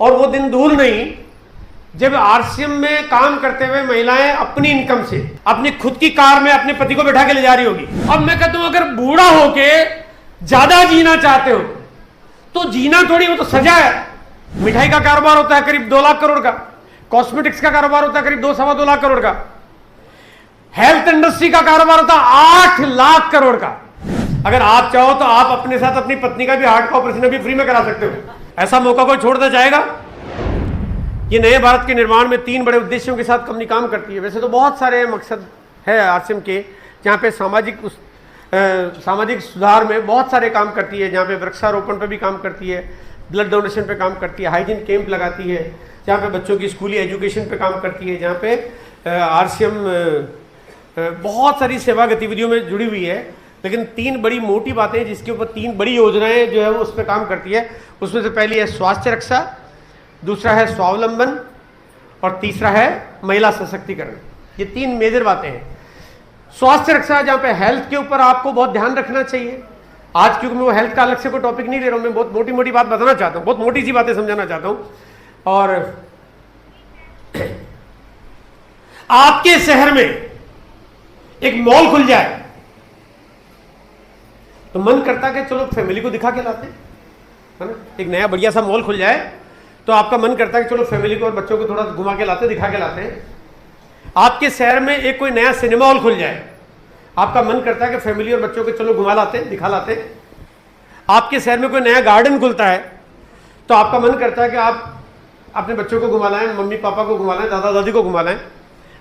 और वो दिन दूर नहीं जब आरसीएम में काम करते हुए महिलाएं अपनी इनकम से अपनी खुद की कार में अपने पति को बैठा के ले जा रही होगी। अब मैं कहता हूं अगर बूढ़ा होके ज्यादा जीना चाहते हो तो जीना थोड़ी, वो तो सजा है। मिठाई का कारोबार होता है करीब 2 लाख करोड़ का, कॉस्मेटिक्स का कारोबार होता है करीब 2-2.25 लाख करोड़ का, हेल्थ इंडस्ट्री का कारोबार होता है 8 लाख करोड़ का। अगर आप चाहो तो आप अपने साथ अपनी पत्नी का भी हार्ट का ऑपरेशन भी फ्री में करा सकते हो। ऐसा मौका कोई छोड़ना चाहेगा? ये नए भारत के निर्माण में 3 बड़े उद्देश्यों के साथ कंपनी काम करती है। वैसे तो बहुत सारे मकसद है आरसीएम के, जहाँ पे सामाजिक सुधार में बहुत सारे काम करती है, जहाँ पे वृक्षारोपण पे भी काम करती है, ब्लड डोनेशन पे काम करती है, हाइजीन कैंप लगाती है, जहाँ पे बच्चों की स्कूली एजुकेशन पे काम करती है, जहाँ पे आरसीएम बहुत सारी सेवा गतिविधियों में जुड़ी हुई है। लेकिन 3 बड़ी मोटी बातें जिसके ऊपर 3 बड़ी योजनाएं जो है वो उस पर काम करती है। उसमें से पहली है स्वास्थ्य रक्षा, दूसरा है स्वावलंबन और तीसरा है महिला सशक्तिकरण। ये 3 मेजर बातें हैं। स्वास्थ्य रक्षा, जहाँ पे हेल्थ के ऊपर आपको बहुत ध्यान रखना चाहिए। आज क्योंकि मैं वो हेल्थ का अलग से कोई टॉपिक नहीं ले रहा हूँ, मैं बहुत मोटी मोटी बात बताना चाहता हूँ, बहुत मोटी सी बातें समझाना चाहता हूँ। और आपके शहर में एक मॉल खुल जाए तो मन करता कि चलो फैमिली को दिखा के लाते, है ना। एक नया बढ़िया सा मॉल खुल जाए तो आपका मन करता है कि चलो फैमिली को और बच्चों को थोड़ा घुमा के लाते, दिखा के लाते हैं। आपके शहर में एक कोई नया सिनेमा हॉल खुल जाए, आपका मन करता है कि फैमिली और बच्चों को चलो घुमा लाते, दिखा लाते। आपके शहर में कोई नया गार्डन खुलता है तो आपका मन करता है कि आप अपने बच्चों को घुमा लाएं, मम्मी पापा को घुमा लाएं, दादा दादी को घुमा लाएं।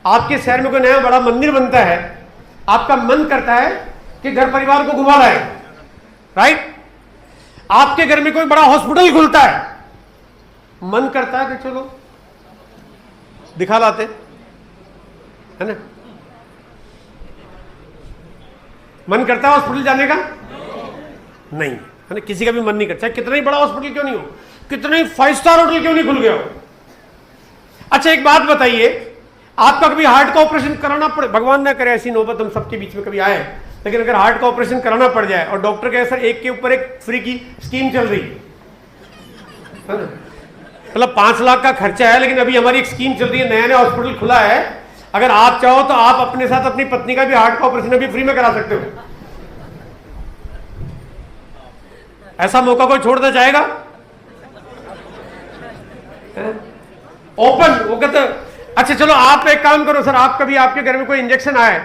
आपके शहर में कोई नया बड़ा मंदिर बनता है, आपका मन करता है कि घर परिवार को घुमा लाएं, राइट। आपके घर में कोई बड़ा हॉस्पिटल खुलता है, मन करता है कि चलो दिखा लाते, है ना। मन करता है हॉस्पिटल जाने का? नहीं, है ना। किसी का भी मन नहीं करता, कितना ही बड़ा हॉस्पिटल क्यों नहीं हो, कितना ही 5 स्टार होटल क्यों नहीं खुल गया हो। अच्छा एक बात बताइए, आपका कभी हार्ट का ऑपरेशन कराना पड़े, भगवान ना करे ऐसी नौबत हम सबके बीच में कभी आए, लेकिन अगर हार्ट का ऑपरेशन कराना पड़ जाए और डॉक्टर कहे सर एक के ऊपर एक फ्री की स्कीम चल रही है ना, मतलब 5 लाख का खर्चा है लेकिन अभी हमारी एक स्कीम चल रही है, नया नया हॉस्पिटल खुला है, अगर आप चाहो तो आप अपने साथ अपनी पत्नी का भी हार्ट का ऑपरेशन अभी फ्री में करा सकते हो। ऐसा मौका कोई छोड़ना चाहेगा? ओपन वो कहते, अच्छा चलो आप एक काम करो सर, आप कभी आपके घर में कोई इंजेक्शन आए,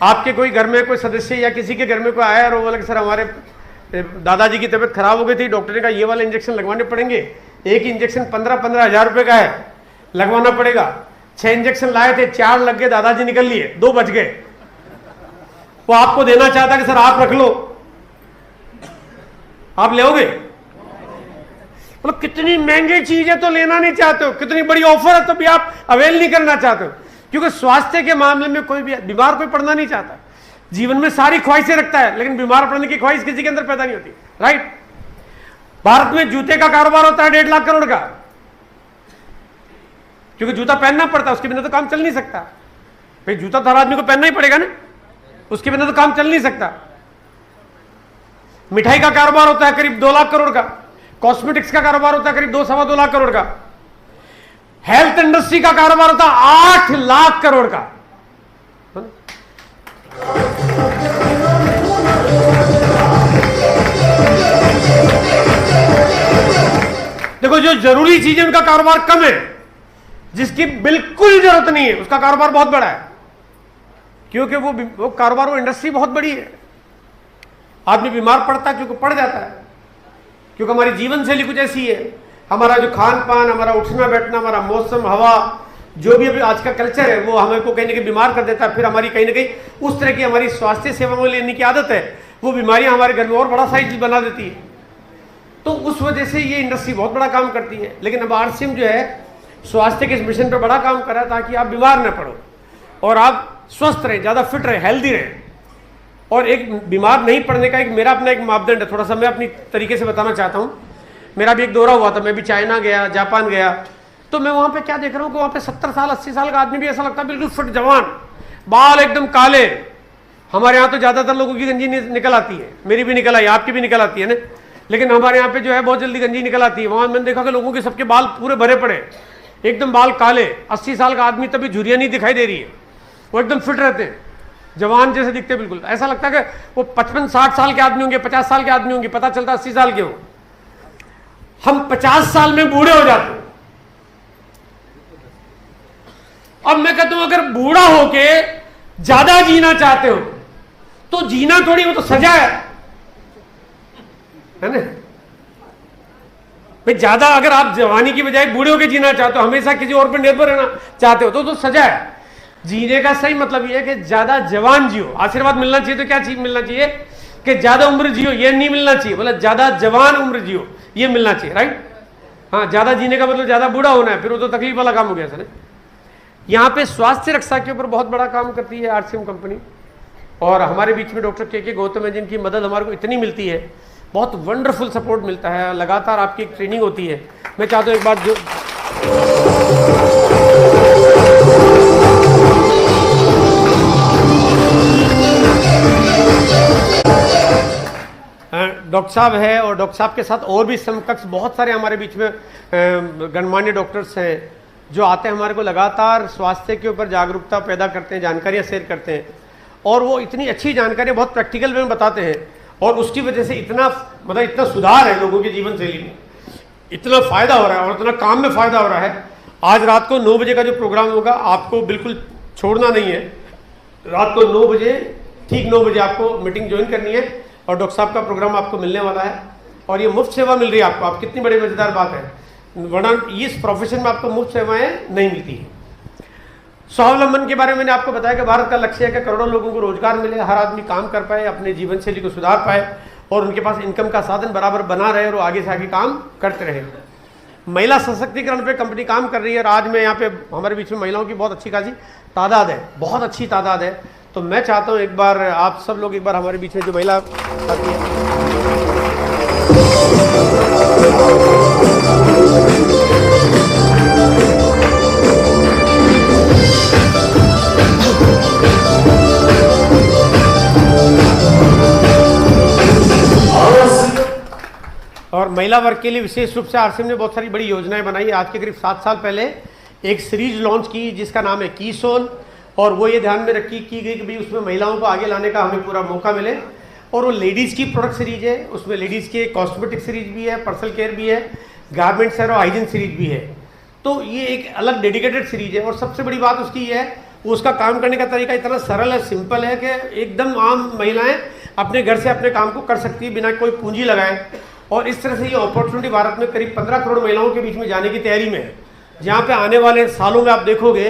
आपके कोई घर में कोई सदस्य या किसी के घर में कोई आया और वो बोला कि सर हमारे दादाजी की तबीयत खराब हो गई थी, डॉक्टर ने कहा ये वाले इंजेक्शन लगवाने पड़ेंगे, एक इंजेक्शन 15-15 हजार रुपए का है, लगवाना पड़ेगा। 6 इंजेक्शन लाए थे, 4 लग गए, दादाजी निकल लिए, 2 बच गए। वो आपको देना चाहता कि सर आप रख लो, आप लेओगे? मतलब कितनी महंगी चीज है तो लेना नहीं चाहते हो, कितनी बड़ी ऑफर है तो भी आप अवेल नहीं करना चाहते हो, क्योंकि स्वास्थ्य के मामले में कोई भी बीमार कोई पड़ना नहीं चाहता। जीवन में सारी ख्वाहिशें रखता है लेकिन बीमार पड़ने की ख्वाहिश किसी के अंदर पैदा नहीं होती, राइट। भारत में जूते का कारोबार होता है 1.5 लाख करोड़ का, क्योंकि जूता पहनना पड़ता है, उसके बिना तो काम चल नहीं सकता। भाई जूता तो हर आदमी को पहनना ही पड़ेगा ना, उसके बिना तो काम चल नहीं सकता। मिठाई का कारोबार होता है करीब 2 लाख करोड़ का, कॉस्मेटिक्स का कारोबार होता है करीब 2-2.25 लाख करोड़ का, हेल्थ इंडस्ट्री का कारोबार होता है 8 लाख करोड़ का। देखो जो जरूरी चीजें उनका कारोबार कम है, जिसकी बिल्कुल जरूरत नहीं है उसका कारोबार बहुत बड़ा है, क्योंकि वो कारोबार, वो इंडस्ट्री बहुत बड़ी है। आदमी बीमार पड़ता है क्योंकि पड़ जाता है, क्योंकि हमारी जीवन शैली कुछ ऐसी है, हमारा जो खान पान, हमारा उठना बैठना, हमारा मौसम, हवा, जो भी अभी आज का कल्चर है वो हमें को कहीं ना कहीं बीमार कर देता है। फिर हमारी कहीं ना कहीं उस तरह की हमारी स्वास्थ्य सेवाओं लेने की आदत है, वो बीमारियां हमारे घर में और बड़ा साइज बना देती है। तो उस वजह से ये इंडस्ट्री बहुत बड़ा काम करती है। लेकिन अब आरसीएम जो है स्वास्थ्य के इस मिशन पर बड़ा काम कर रहा है ताकि आप बीमार न पड़ो और आप स्वस्थ रहें, ज़्यादा फिट रहें, हेल्दी रहें। और एक बीमार नहीं पड़ने का एक मेरा अपना एक मापदंड है, थोड़ा सा मैं अपनी तरीके से बताना चाहता हूँ। मेरा भी एक दौरा हुआ था, मैं भी चाइना गया, जापान गया, तो मैं वहाँ पे क्या देख रहा हूँ कि वहाँ पे 70 साल 80 साल का आदमी भी ऐसा लगता है बिल्कुल फिट जवान, बाल एकदम काले। हमारे यहाँ तो ज़्यादातर लोगों की गंजी निकल आती है, मेरी भी निकल आई, आपकी भी निकल आती है ना, लेकिन हमारे यहाँ पे जो है बहुत जल्दी गंजी निकल आती है। वहां मैंने देखा कि लोगों के सबके बाल पूरे भरे पड़े, एकदम बाल काले। 80 साल का आदमी तभी झुर्रियाँ नहीं दिखाई दे रही है, वो एकदम फिट रहते हैं, जवान जैसे दिखते हैं बिल्कुल। ऐसा लगता है कि वो 55-60 साल के आदमी होंगे, 50 साल के आदमी होंगे, पता चलता 80 साल के हो। हम 50 साल में बूढ़े हो जाते हैं। अब मैं कहता हूं अगर बूढ़ा होके ज्यादा जीना चाहते हो तो जीना थोड़ी, वो तो सजा है ना भाई। ज्यादा अगर आप जवानी की बजाय बूढ़े होके जीना चाहते हो, हमेशा किसी और पर निर्भर रहना चाहते हो तो सजा है। जीने का सही मतलब यह है कि ज्यादा जवान जियो। आशीर्वाद मिलना चाहिए तो क्या चीज मिलना चाहिए कि ज्यादा उम्र जियो, ये नहीं मिलना चाहिए, बोला ज्यादा जवान उम्र जियो, ये मिलना चाहिए, राइट। हाँ, ज्यादा जीने का मतलब ज्यादा बूढ़ा होना है, फिर वो तो तकलीफ वाला काम हो गया सर। यहाँ पे स्वास्थ्य रक्षा के ऊपर बहुत बड़ा काम करती है आरसीएम कंपनी, और हमारे बीच में डॉक्टर के गौतम है, जिनकी मदद हमारे को इतनी मिलती है, बहुत वंडरफुल सपोर्ट मिलता है। लगातार आपकी एक ट्रेनिंग होती है। मैं चाहता हूँ एक बात जो डॉक्टर साहब है, और डॉक्टर साहब के साथ और भी समकक्ष बहुत सारे हमारे बीच में गणमान्य डॉक्टर्स हैं जो आते हैं, हमारे को लगातार स्वास्थ्य के ऊपर जागरूकता पैदा करते हैं, जानकारियाँ शेयर करते हैं, और वो इतनी अच्छी जानकारियाँ बहुत प्रैक्टिकल वे में बताते हैं, और उसकी वजह से इतना मतलब इतना सुधार है लोगों की जीवन शैली में, इतना फायदा हो रहा है और इतना काम में फायदा हो रहा है। आज रात को 9 बजे का जो प्रोग्राम होगा आपको बिल्कुल छोड़ना नहीं है। रात को 9 बजे, ठीक 9 बजे आपको मीटिंग ज्वाइन करनी है, और डॉक्टर साहब का प्रोग्राम आपको मिलने वाला है, और ये मुफ्त सेवा मिल रही है आपको। आप कितनी बड़ी मजेदार बात है, वरना इस प्रोफेशन में आपको मुफ्त सेवाएं नहीं मिलती है। स्वावलंबन के बारे में मैंने आपको बताया कि भारत का लक्ष्य है कि करोड़ों लोगों को रोजगार मिले, हर आदमी काम कर पाए, अपने जीवन शैली को सुधार पाए, और उनके पास इनकम का साधन बराबर बना रहे और वो आगे से आगे काम करते रहे। महिला सशक्तिकरण पे कंपनी काम कर रही है, और आज मैं यहाँ पे हमारे बीच में महिलाओं की बहुत अच्छी खासी तादाद है, बहुत अच्छी तादाद है। तो मैं चाहता हूँ एक बार आप सब लोग एक बार हमारे बीच में जो महिला आती है, और महिला वर्ग के लिए विशेष रूप से आरसीएम ने बहुत सारी बड़ी योजनाएं बनाई है। आज के करीब 7 साल पहले एक सीरीज लॉन्च की जिसका नाम है कीसोन, और वो ये ध्यान में रखी की गई कि भाई उसमें महिलाओं को आगे लाने का हमें पूरा मौका मिले। और वो लेडीज़ की प्रोडक्ट सीरीज है, उसमें लेडीज़ के कॉस्मेटिक सीरीज भी है, पर्सनल केयर भी है, गारमेंट्स है और हाइजीन सीरीज भी है। तो ये एक अलग डेडिकेटेड सीरीज है, और सबसे बड़ी बात उसकी ये है उसका काम करने का तरीका इतना सरल है, सिंपल है कि एकदम आम महिलाएं अपने घर से अपने काम को कर सकती है बिना कोई पूंजी लगाए। और इस तरह से ये अपॉर्चुनिटी भारत में करीब 15 करोड़ महिलाओं के बीच में जाने की तैयारी में है, जहाँ पे आने वाले सालों में आप देखोगे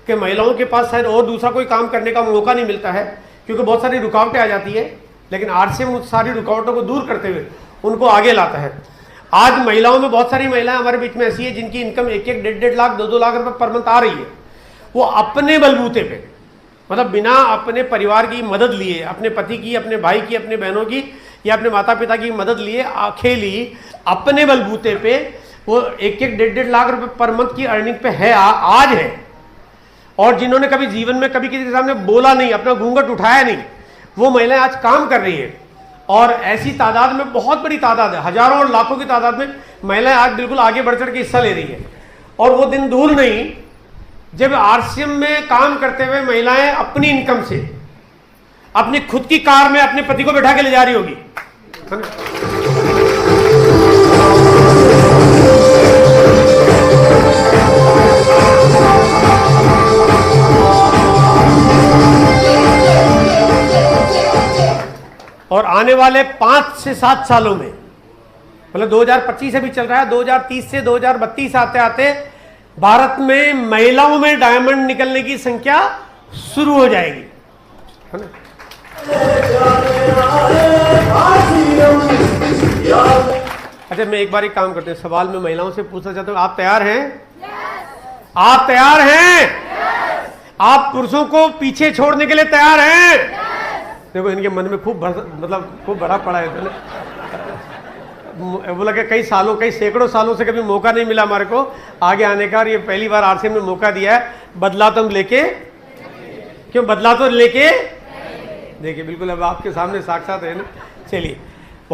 कि महिलाओं के पास शायद और दूसरा कोई काम करने का मौका नहीं मिलता है, क्योंकि बहुत सारी रुकावटें आ जाती है। लेकिन आरसीएम उस सारी रुकावटों को दूर करते हुए उनको आगे लाता है। आज महिलाओं में बहुत सारी महिलाएं हमारे बीच में ऐसी है जिनकी इनकम 1-1, 1.5 लाख, 2-2 लाख रुपए पर मंथ आ रही है। वो अपने बलबूते पे, मतलब बिना अपने परिवार की मदद लिए, अपने पति की, अपने भाई की, अपने बहनों की या अपने माता पिता की मदद लिए अकेली अपने बलबूते पे वो 1-1, 1.5 लाख रुपए पर मंथ की अर्निंग पे है, आज है। और जिन्होंने कभी जीवन में कभी किसी के सामने बोला नहीं, अपना घूंघट उठाया नहीं, वो महिलाएं आज काम कर रही है। और ऐसी तादाद में, बहुत बड़ी तादाद है, हजारों और लाखों की तादाद में महिलाएं आज बिल्कुल आगे बढ़ चढ़ के हिस्सा ले रही है। और वो दिन दूर नहीं जब आरसीएम में काम करते हुए महिलाएं अपनी इनकम से, अपनी खुद की कार में अपने पति को बैठा के ले जा रही होगी, है ना? और आने वाले 5 से 7 सालों में, मतलब 2025 अभी चल रहा है, 2030 से 2032 आते आते भारत में महिलाओं में डायमंड निकलने की संख्या शुरू हो जाएगी, है ना? अच्छा, मैं एक बार एक काम करते हैं, सवाल में महिलाओं से पूछना चाहता हूं, आप तैयार हैं? आप तैयार हैं? आप पुरुषों को पीछे छोड़ने के लिए तैयार हैं? देखो इनके मन में खूब बड़ा पड़ा है। बोला कि कई सालों, कई सैकड़ों सालों से कभी मौका नहीं मिला हमारे को आगे आने का, और ये पहली बार आरसीएम ने मौका दिया है। बदला तो हम लेके, क्यों बदला तो लेके, देखिए बिल्कुल अब आपके सामने साक्षात है ना। चलिए